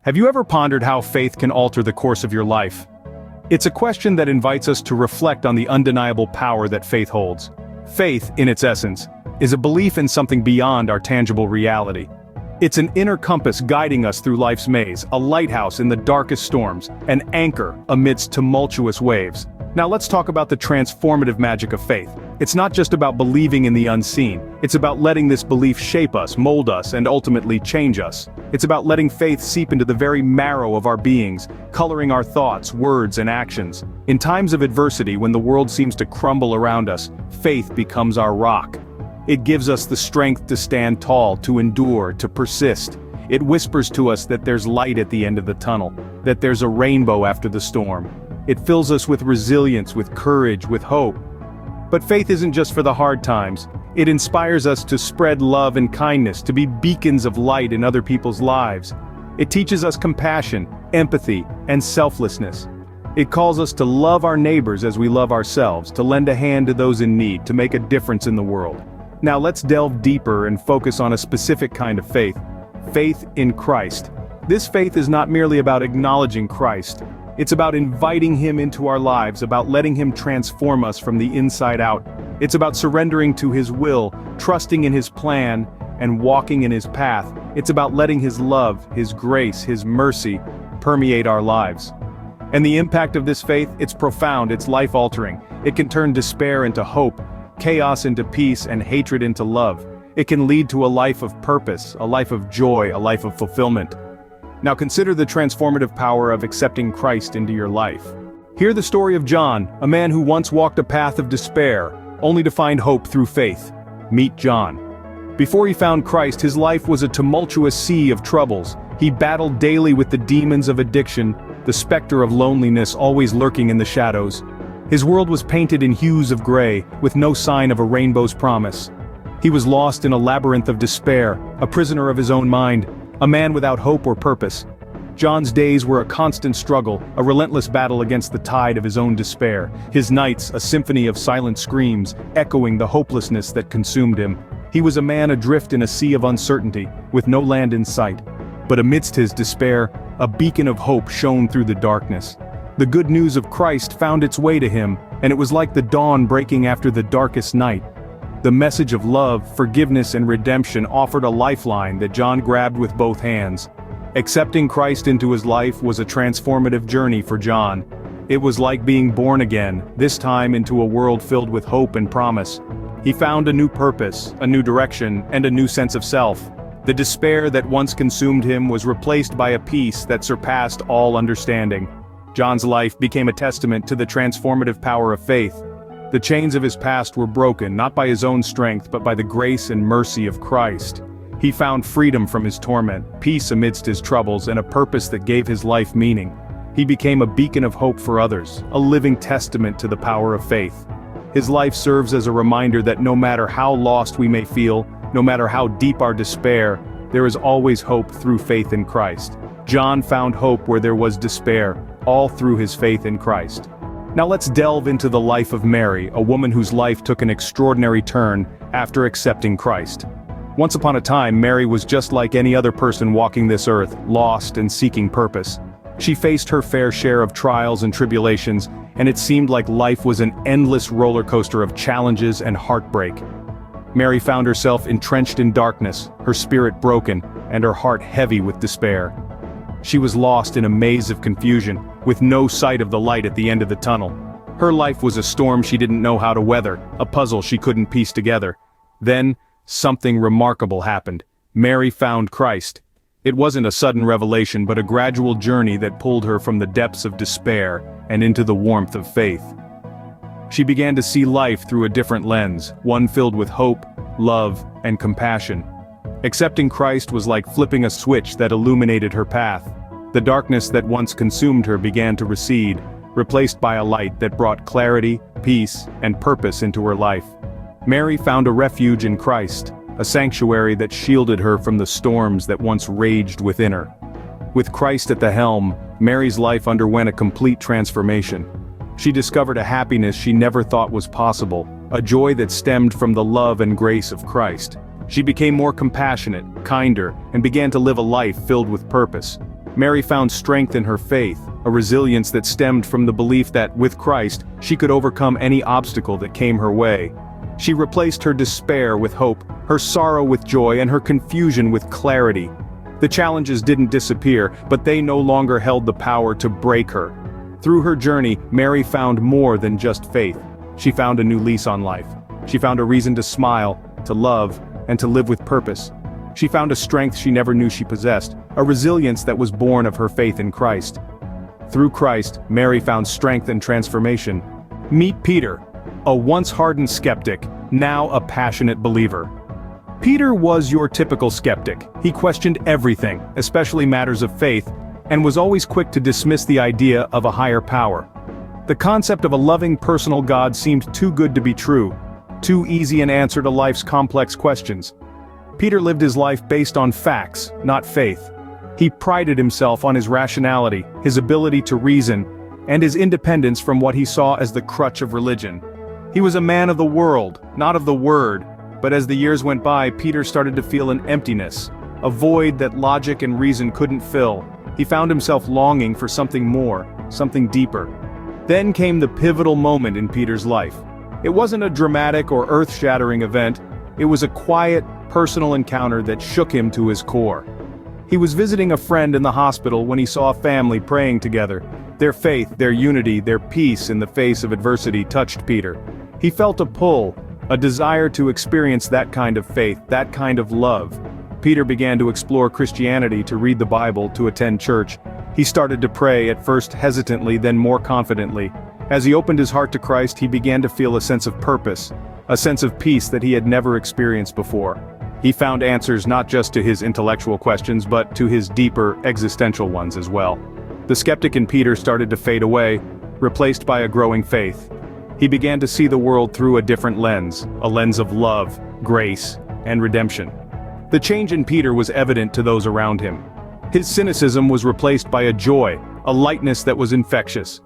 Have you ever pondered how faith can alter the course of your life? It's a question that invites us to reflect on the undeniable power that faith holds. Faith, in its essence, is a belief in something beyond our tangible reality. It's an inner compass guiding us through life's maze, a lighthouse in the darkest storms, an anchor amidst tumultuous waves. Now let's talk about the transformative magic of faith. It's not just about believing in the unseen, it's about letting this belief shape us, mold us, and ultimately change us. It's about letting faith seep into the very marrow of our beings, coloring our thoughts, words, and actions. In times of adversity, when the world seems to crumble around us, faith becomes our rock. It gives us the strength to stand tall, to endure, to persist. It whispers to us that there's light at the end of the tunnel, that there's a rainbow after the storm. It fills us with resilience, with courage, with hope. But faith isn't just for the hard times. It inspires us to spread love and kindness, to be beacons of light in other people's lives. It teaches us compassion, empathy, and selflessness. It calls us to love our neighbors as we love ourselves, to lend a hand to those in need, to make a difference in the world. Now let's delve deeper and focus on a specific kind of faith. Faith in Christ. This faith is not merely about acknowledging Christ. It's about inviting Him into our lives, about letting Him transform us from the inside out. It's about surrendering to His will, trusting in His plan, and walking in His path. It's about letting His love, His grace, His mercy permeate our lives. And the impact of this faith, it's profound, it's life-altering. It can turn despair into hope, chaos into peace, and hatred into love. It can lead to a life of purpose, a life of joy, a life of fulfillment. Now consider the transformative power of accepting Christ into your life. Hear the story of John, a man who once walked a path of despair, only to find hope through faith. Meet John. Before he found Christ, his life was a tumultuous sea of troubles. He battled daily with the demons of addiction, the specter of loneliness always lurking in the shadows. His world was painted in hues of gray, with no sign of a rainbow's promise. He was lost in a labyrinth of despair, a prisoner of his own mind, a man without hope or purpose. John's days were a constant struggle, a relentless battle against the tide of his own despair. His nights, a symphony of silent screams, echoing the hopelessness that consumed him. He was a man adrift in a sea of uncertainty, with no land in sight. But amidst his despair, a beacon of hope shone through the darkness. The good news of Christ found its way to him, and it was like the dawn breaking after the darkest night. The message of love, forgiveness, and redemption offered a lifeline that John grabbed with both hands. Accepting Christ into his life was a transformative journey for John. It was like being born again, this time into a world filled with hope and promise. He found a new purpose, a new direction, and a new sense of self. The despair that once consumed him was replaced by a peace that surpassed all understanding. John's life became a testament to the transformative power of faith. The chains of his past were broken, not by his own strength but by the grace and mercy of Christ. He found freedom from his torment, peace amidst his troubles, and a purpose that gave his life meaning. He became a beacon of hope for others, a living testament to the power of faith. His life serves as a reminder that no matter how lost we may feel, no matter how deep our despair, there is always hope through faith in Christ. John found hope where there was despair, all through his faith in Christ. Now let's delve into the life of Mary, a woman whose life took an extraordinary turn after accepting Christ. Once upon a time, Mary was just like any other person walking this earth, lost and seeking purpose. She faced her fair share of trials and tribulations, and it seemed like life was an endless roller coaster of challenges and heartbreak. Mary found herself entrenched in darkness, her spirit broken, and her heart heavy with despair. She was lost in a maze of confusion, with no sight of the light at the end of the tunnel. Her life was a storm she didn't know how to weather, a puzzle she couldn't piece together. Then, something remarkable happened. Mary found Christ. It wasn't a sudden revelation but a gradual journey that pulled her from the depths of despair and into the warmth of faith. She began to see life through a different lens, one filled with hope, love, and compassion. Accepting Christ was like flipping a switch that illuminated her path. The darkness that once consumed her began to recede, replaced by a light that brought clarity, peace, and purpose into her life. Mary found a refuge in Christ, a sanctuary that shielded her from the storms that once raged within her. With Christ at the helm, Mary's life underwent a complete transformation. She discovered a happiness she never thought was possible, a joy that stemmed from the love and grace of Christ. She became more compassionate, kinder, and began to live a life filled with purpose. Mary found strength in her faith, a resilience that stemmed from the belief that, with Christ, she could overcome any obstacle that came her way. She replaced her despair with hope, her sorrow with joy, and her confusion with clarity. The challenges didn't disappear, but they no longer held the power to break her. Through her journey, Mary found more than just faith. She found a new lease on life. She found a reason to smile, to love, and to live with purpose. She found a strength she never knew she possessed, a resilience that was born of her faith in Christ. Through Christ, Mary found strength and transformation. Meet Peter, a once hardened skeptic, now a passionate believer. Peter was your typical skeptic. He questioned everything, especially matters of faith, and was always quick to dismiss the idea of a higher power. The concept of a loving personal God seemed too good to be true, too easy an answer to life's complex questions. Peter lived his life based on facts, not faith. He prided himself on his rationality, his ability to reason, and his independence from what he saw as the crutch of religion. He was a man of the world, not of the word, but as the years went by, Peter started to feel an emptiness, a void that logic and reason couldn't fill. He found himself longing for something more, something deeper. Then came the pivotal moment in Peter's life. It wasn't a dramatic or earth-shattering event, it was a quiet, personal encounter that shook him to his core. He was visiting a friend in the hospital when he saw a family praying together. Their faith, their unity, their peace in the face of adversity touched Peter. He felt a pull, a desire to experience that kind of faith, that kind of love. Peter began to explore Christianity, to read the Bible, to attend church. He started to pray, at first hesitantly, then more confidently. As he opened his heart to Christ, he began to feel a sense of purpose, a sense of peace that he had never experienced before. He found answers not just to his intellectual questions, but to his deeper, existential ones as well. The skeptic in Peter started to fade away, replaced by a growing faith. He began to see the world through a different lens, a lens of love, grace, and redemption. The change in Peter was evident to those around him. His cynicism was replaced by a joy, a lightness that was infectious.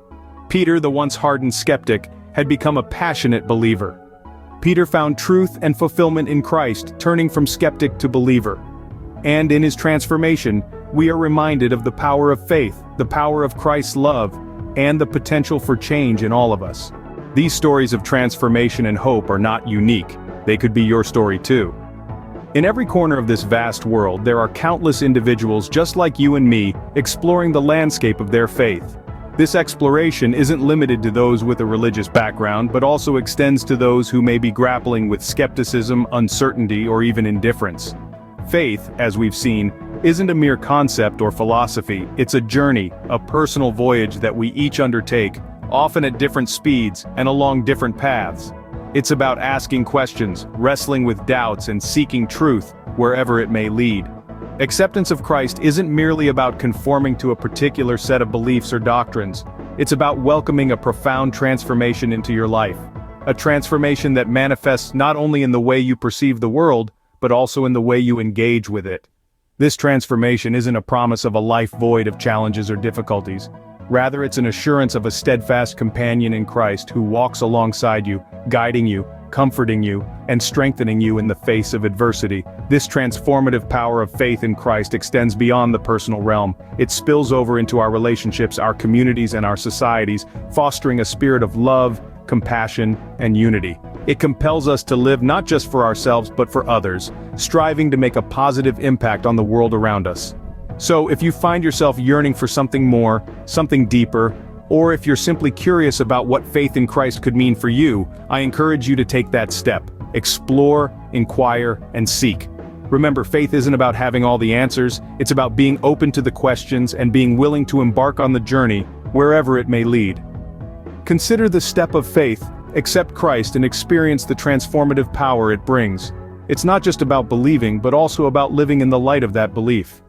Peter, the once hardened skeptic, had become a passionate believer. Peter found truth and fulfillment in Christ, turning from skeptic to believer. And in his transformation, we are reminded of the power of faith, the power of Christ's love, and the potential for change in all of us. These stories of transformation and hope are not unique. They could be your story too. In every corner of this vast world, there are countless individuals just like you and me, exploring the landscape of their faith. This exploration isn't limited to those with a religious background, but also extends to those who may be grappling with skepticism, uncertainty, or even indifference. Faith, as we've seen, isn't a mere concept or philosophy, it's a journey, a personal voyage that we each undertake, often at different speeds and along different paths. It's about asking questions, wrestling with doubts, and seeking truth, wherever it may lead. Acceptance of Christ isn't merely about conforming to a particular set of beliefs or doctrines. It's about welcoming a profound transformation into your life. A transformation that manifests not only in the way you perceive the world, but also in the way you engage with it. This transformation isn't a promise of a life void of challenges or difficulties. Rather, it's an assurance of a steadfast companion in Christ who walks alongside you, guiding you, comforting you, and strengthening you in the face of adversity. This transformative power of faith in Christ extends beyond the personal realm. It spills over into our relationships, our communities, and our societies, fostering a spirit of love, compassion, and unity. It compels us to live not just for ourselves but for others, striving to make a positive impact on the world around us. So, if you find yourself yearning for something more, something deeper, or if you're simply curious about what faith in Christ could mean for you, I encourage you to take that step. Explore, inquire, and seek. Remember, faith isn't about having all the answers, it's about being open to the questions and being willing to embark on the journey, wherever it may lead. Consider the step of faith, accept Christ, and experience the transformative power it brings. It's not just about believing, but also about living in the light of that belief.